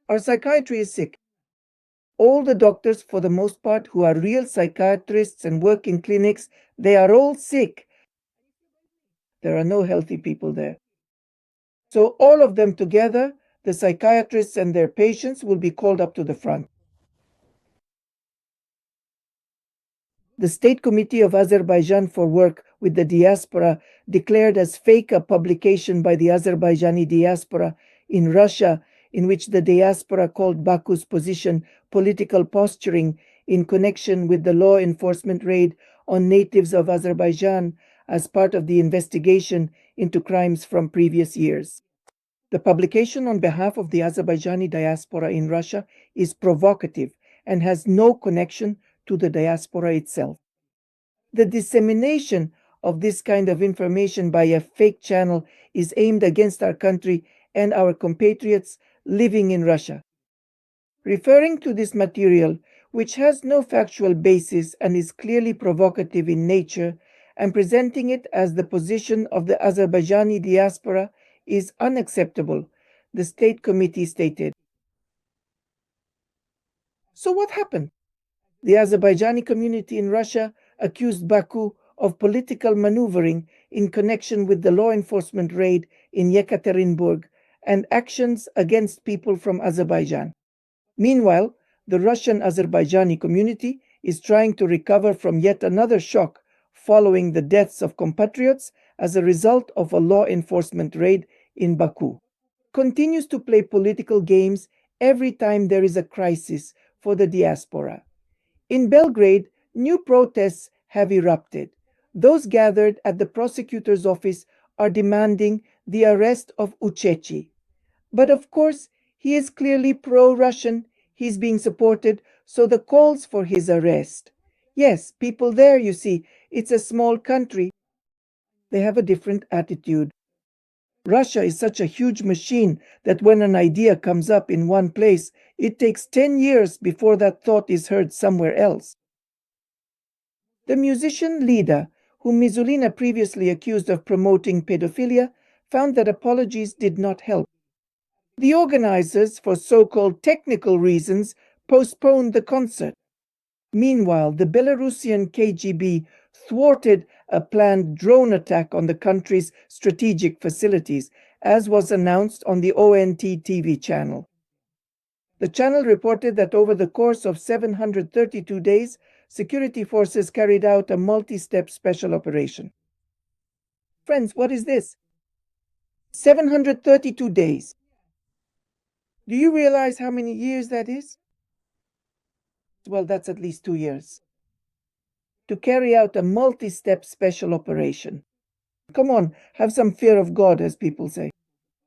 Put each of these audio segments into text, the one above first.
Our psychiatry is sick. All the doctors, for the most part, who are real psychiatrists and work in clinics, they are all sick. There are no healthy people there. So all of them together, the psychiatrists and their patients, will be called up to the front. The State Committee of Azerbaijan for Work with the Diaspora declared as fake a publication by the Azerbaijani diaspora in Russia in which the diaspora called Baku's position political posturing in connection with the law enforcement raid on natives of Azerbaijan as part of the investigation into crimes from previous years. The publication on behalf of the Azerbaijani diaspora in Russia is provocative and has no connection to the diaspora itself. The dissemination of this kind of information by a fake channel is aimed against our country and our compatriots living in Russia. Referring to this material, which has no factual basis and is clearly provocative in nature, and presenting it as the position of the Azerbaijani diaspora is unacceptable, the State Committee stated. So what happened? The Azerbaijani community in Russia accused Baku of political maneuvering in connection with the law enforcement raid in Yekaterinburg and actions against people from Azerbaijan. Meanwhile, the Russian Azerbaijani community is trying to recover from yet another shock following the deaths of compatriots as a result of a law enforcement raid in Baku. Continues to play political games every time there is a crisis for the diaspora. In Belgrade, new protests have erupted. Those gathered at the prosecutor's office are demanding the arrest of Uchechi. But of course, he is clearly pro-Russian. He's being supported, so the calls for his arrest. Yes, people there, you see, it's a small country. They have a different attitude. Russia is such a huge machine that when an idea comes up in one place, it takes 10 years before that thought is heard somewhere else. The musician Lida, whom Mizulina previously accused of promoting pedophilia, found that apologies did not help. The organizers, for so-called technical reasons, postponed the concert. Meanwhile, the Belarusian KGB thwarted a planned drone attack on the country's strategic facilities, as was announced on the ONT TV channel. The channel reported that over the course of 732 days, security forces carried out a multi-step special operation. Friends, what is this? 732 days. Do you realize how many years that is? Well, that's at least 2 years. To carry out a multi-step special operation. Come on, have some fear of God, as people say.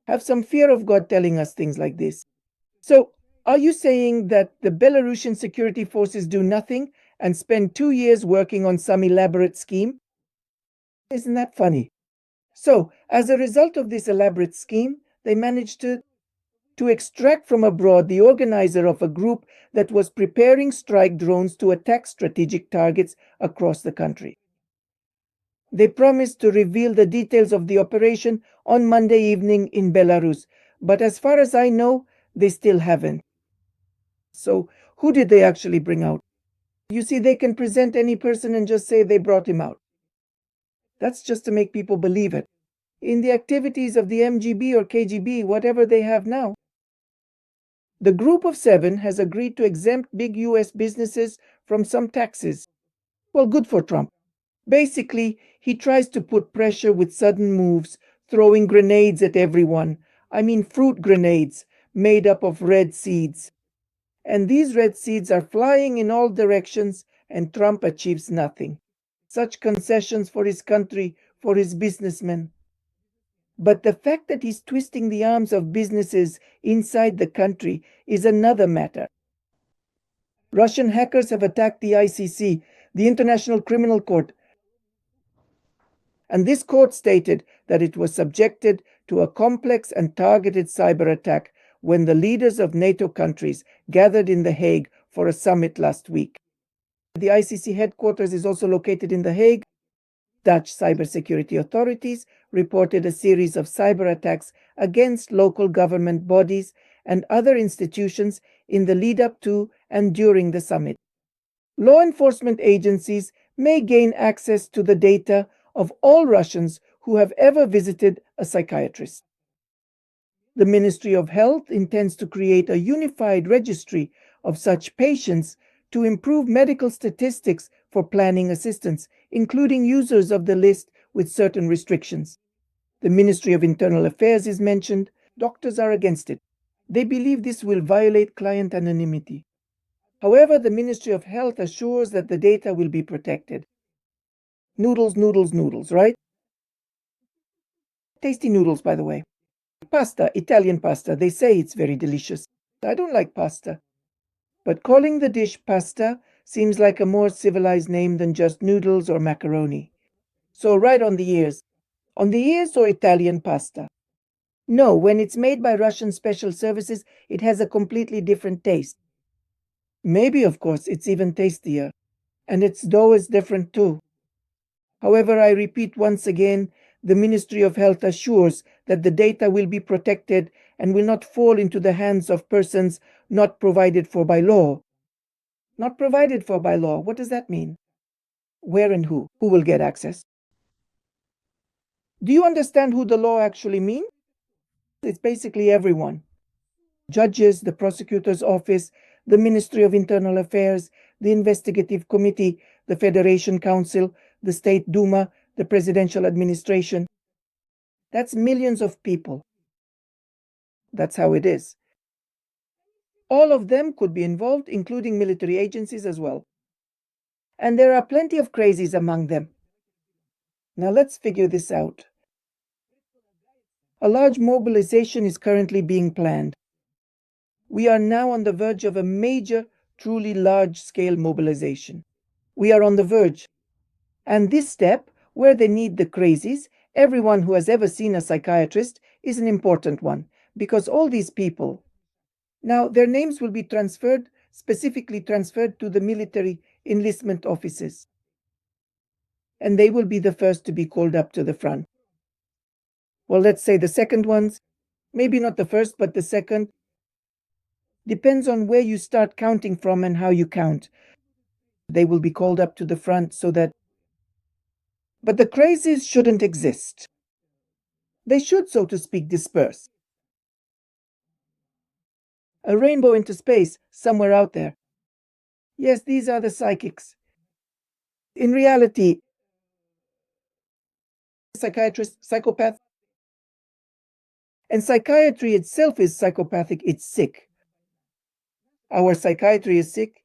Have some fear of God telling us things like this. So, are you saying that the Belarusian security forces do nothing and spend 2 years working on some elaborate scheme? Isn't that funny? So, as a result of this elaborate scheme, they managed to extract from abroad the organizer of a group that was preparing strike drones to attack strategic targets across the country. They promised to reveal the details of the operation on Monday evening in Belarus, but as far as I know, they still haven't. So, who did they actually bring out? You see, they can present any person and just say they brought him out. That's just to make people believe it. In the activities of the MGB or KGB, whatever they have now. The group of 7 has agreed to exempt big US businesses from some taxes. Well, good for Trump. Basically, he tries to put pressure with sudden moves, throwing grenades at everyone. I mean fruit grenades made up of red seeds. And these red seeds are flying in all directions, and Trump achieves nothing. Such concessions for his country, for his businessmen. But the fact that he's twisting the arms of businesses inside the country is another matter. Russian hackers have attacked the ICC, the International Criminal Court, and this court stated that it was subjected to a complex and targeted cyber attack when the leaders of NATO countries gathered in The Hague for a summit last week. The ICC headquarters is also located in The Hague. Dutch cybersecurity authorities reported a series of cyber attacks against local government bodies and other institutions in the lead up to and during the summit. Law enforcement agencies may gain access to the data of all Russians who have ever visited a psychiatrist. The Ministry of Health intends to create a unified registry of such patients to improve medical statistics for planning assistance, including users of the list with certain restrictions. The Ministry of Internal Affairs is mentioned. Doctors are against it. They believe this will violate client anonymity. However, the Ministry of Health assures that the data will be protected. Noodles, noodles, noodles, right? Tasty noodles, by the way. Pasta, Italian pasta. They say it's very delicious. I don't like pasta. But calling the dish pasta seems like a more civilized name than just noodles or macaroni. So right on the ears. On the ears or Italian pasta? No, when it's made by Russian special services, it has a completely different taste. Maybe, of course, it's even tastier. And its dough is different too. However, I repeat once again, the Ministry of Health assures that the data will be protected and will not fall into the hands of persons not provided for by law. Not provided for by law, what does that mean? Where and who? Who will get access? Do you understand who the law actually means? It's basically everyone. Judges, the prosecutor's office, the Ministry of Internal Affairs, the Investigative Committee, the Federation Council, the State Duma, the Presidential Administration. That's millions of people. That's how it is. All of them could be involved, including military agencies as well. And there are plenty of crazies among them. Now let's figure this out. A large mobilization is currently being planned. We are now on the verge of a major, truly large-scale mobilization. We are on the verge. And this step, where they need the crazies, everyone who has ever seen a psychiatrist, is an important one, because all these people, now their names will be specifically transferred to the military enlistment offices. And they will be the first to be called up to the front. Well, let's say the second ones, maybe not the first, but the second. Depends on where you start counting from and how you count. They will be called up to the front so that. But the crazies shouldn't exist. They should, so to speak, disperse. A rainbow into space, somewhere out there. Yes, these are the psychics. In reality, psychiatrist, psychopath. And psychiatry itself is psychopathic, it's sick. Our psychiatry is sick.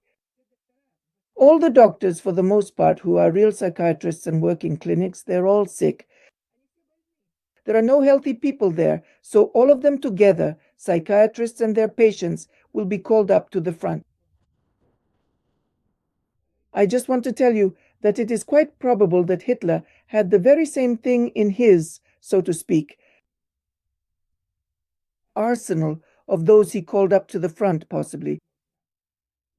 All the doctors, for the most part, who are real psychiatrists and work in clinics, they're all sick. There are no healthy people there, so all of them together, psychiatrists and their patients, will be called up to the front. I just want to tell you that it is quite probable that Hitler had the very same thing in his, so to speak, arsenal of those he called up to the front, possibly.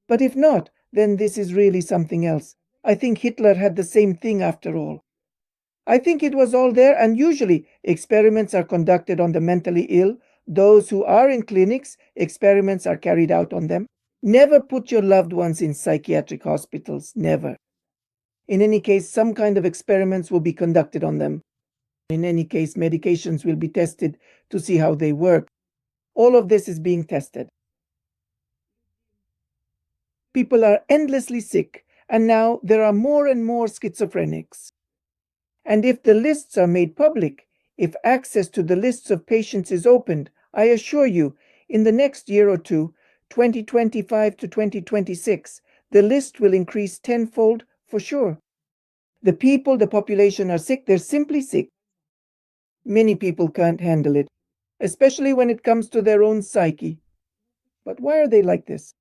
But if not, then this is really something else. I think Hitler had the same thing after all. I think it was all there, and usually experiments are conducted on the mentally ill. Those who are in clinics, experiments are carried out on them. Never put your loved ones in psychiatric hospitals, never. In any case, some kind of experiments will be conducted on them. In any case, medications will be tested to see how they work. All of this is being tested. People are endlessly sick, and now there are more and more schizophrenics. And if the lists are made public, if access to the lists of patients is opened, I assure you, in the next year or two, 2025 to 2026, the list will increase tenfold for sure. The population are sick, they're simply sick. Many people can't handle it, especially when it comes to their own psyche. But why are they like this?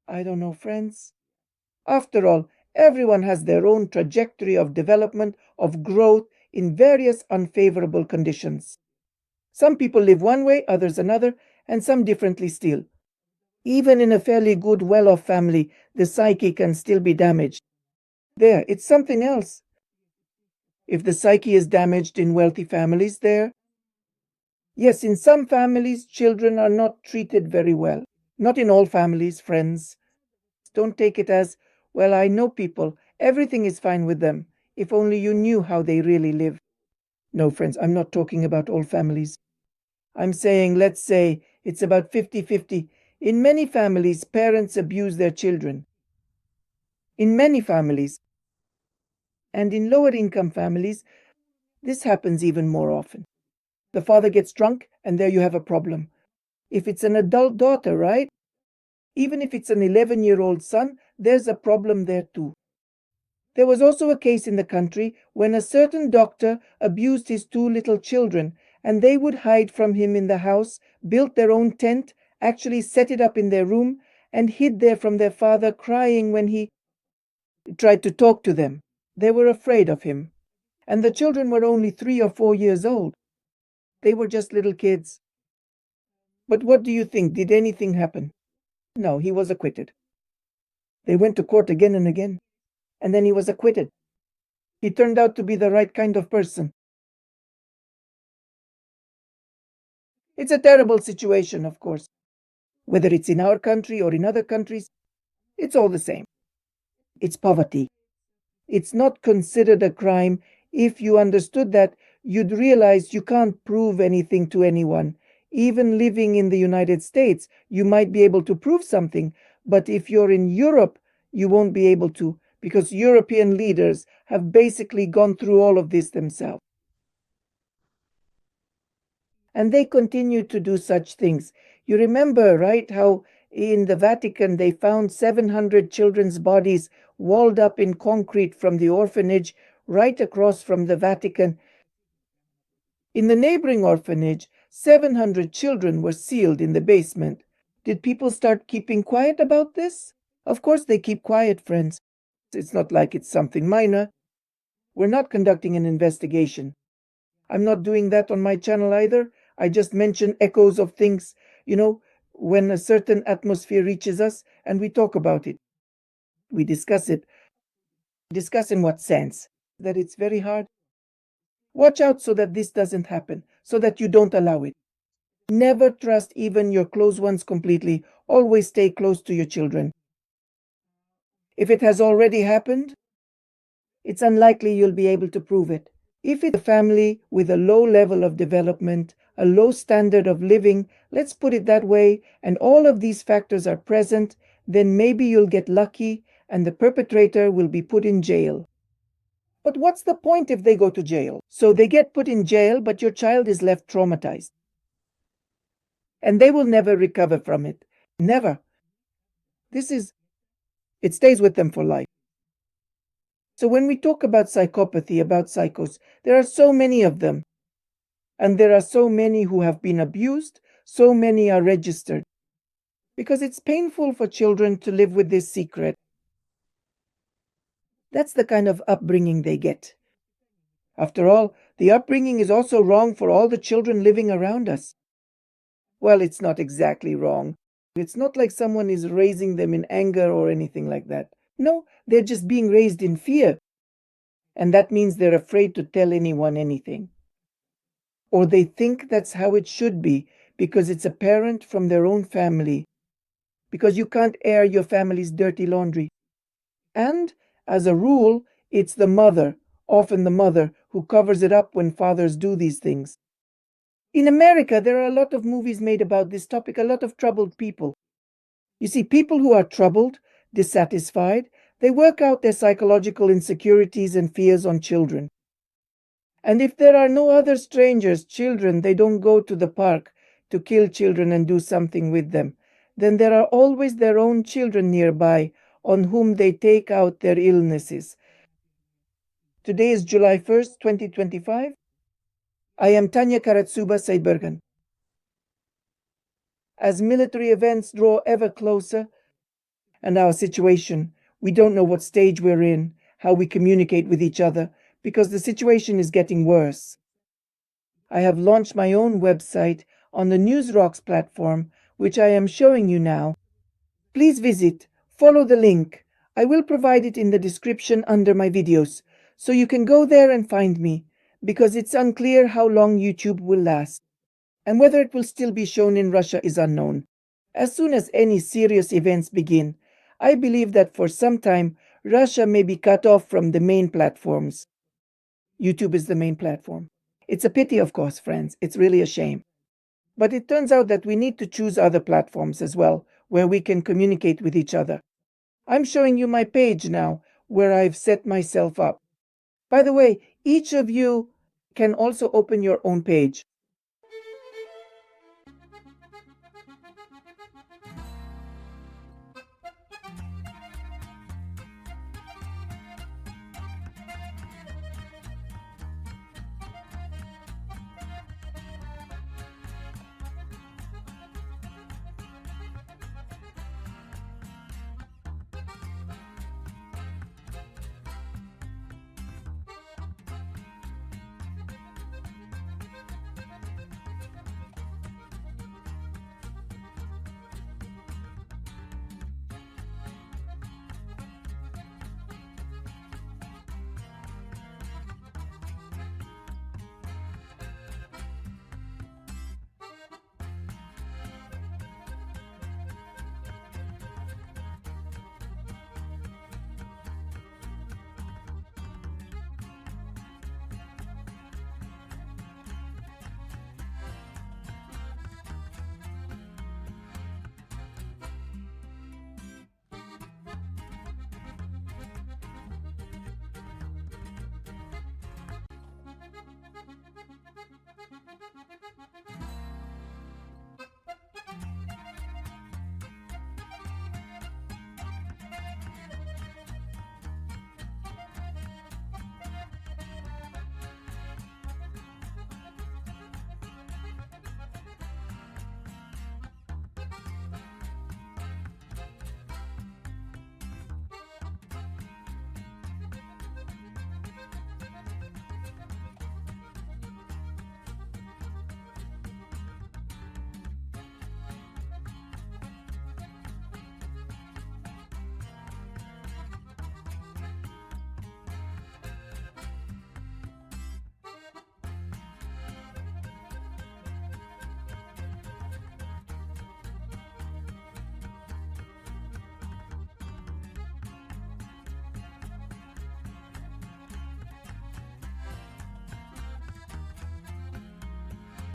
I don't know, friends. After all, everyone has their own trajectory of development, of growth in various unfavorable conditions. Some people live one way, others another, and some differently still. Even in a fairly good, well-off family, the psyche can still be damaged. There, it's something else. If the psyche is damaged in wealthy families, Yes, in some families, children are not treated very well. Not in all families, friends. Don't take it as, well, I know people, everything is fine with them. If only you knew how they really live. No, friends, I'm not talking about all families. I'm saying, let's say, it's about 50-50. In many families, parents abuse their children. In many families. And in lower income families, this happens even more often. The father gets drunk, and there you have a problem. If it's an adult daughter, right? Even if it's an 11-year-old son, there's a problem there too. There was also a case in the country when a certain doctor abused his two little children, and they would hide from him in the house, built their own tent, actually set it up in their room, and hid there from their father, crying when he tried to talk to them. They were afraid of him. And the children were only 3 or 4 years old. They were just little kids. But what do you think? Did anything happen? No, he was acquitted. They went to court again and again, and then he was acquitted. He turned out to be the right kind of person. It's a terrible situation, of course. Whether it's in our country or in other countries, it's all the same. It's poverty. It's not considered a crime. If you understood that, you'd realize you can't prove anything to anyone. Even living in the United States, you might be able to prove something, but if you're in Europe, you won't be able to, because European leaders have basically gone through all of this themselves. And they continue to do such things. You remember, right, how in the Vatican they found 700 children's bodies walled up in concrete from the orphanage right across from the Vatican. In the neighboring orphanage, 700 children were sealed in the basement. Did people start keeping quiet about this? Of course they keep quiet, friends. It's not like it's something minor. We're not conducting an investigation. I'm not doing that on my channel either. I just mention echoes of things, when a certain atmosphere reaches us and we talk about it. We discuss it. Discuss in what sense? That it's very hard. Watch out so that this doesn't happen, so that you don't allow it. Never trust even your close ones completely. Always stay close to your children. If it has already happened, it's unlikely you'll be able to prove it. If it's a family with a low level of development, a low standard of living, let's put it that way, and all of these factors are present, then maybe you'll get lucky and the perpetrator will be put in jail. But what's the point if they go to jail? So they get put in jail, but your child is left traumatized. And they will never recover from it. Never. It stays with them for life. So when we talk about psychopathy, about psychos, there are so many of them. And there are so many who have been abused, so many are registered. Because it's painful for children to live with this secret. That's the kind of upbringing they get. After all, the upbringing is also wrong for all the children living around us. Well, it's not exactly wrong. It's not like someone is raising them in anger or anything like that. No, they're just being raised in fear. And that means they're afraid to tell anyone anything. Or they think that's how it should be because it's a parent from their own family. Because you can't air your family's dirty laundry. And, as a rule, it's the mother, often the mother, who covers it up when fathers do these things. In America, there are a lot of movies made about this topic, a lot of troubled people. You see, people who are troubled, dissatisfied, they work out their psychological insecurities and fears on children. And if there are no other strangers, children, they don't go to the park to kill children and do something with them. Then there are always their own children nearby on whom they take out their illnesses. Today is July 1st, 2025. I am Tanya Karatsuba Seidbergen. As military events draw ever closer, and our situation, we don't know what stage we're in, how we communicate with each other, because the situation is getting worse. I have launched my own website on the NewsRocks platform, which I am showing you now. Please visit, follow the link. I will provide it in the description under my videos, so you can go there and find me, because it's unclear how long YouTube will last. And whether it will still be shown in Russia is unknown. As soon as any serious events begin, I believe that for some time, Russia may be cut off from the main platforms. YouTube is the main platform. It's a pity, of course, friends. It's really a shame. But it turns out that we need to choose other platforms as well, where we can communicate with each other. I'm showing you my page now, where I've set myself up. By the way, each of you can also open your own page.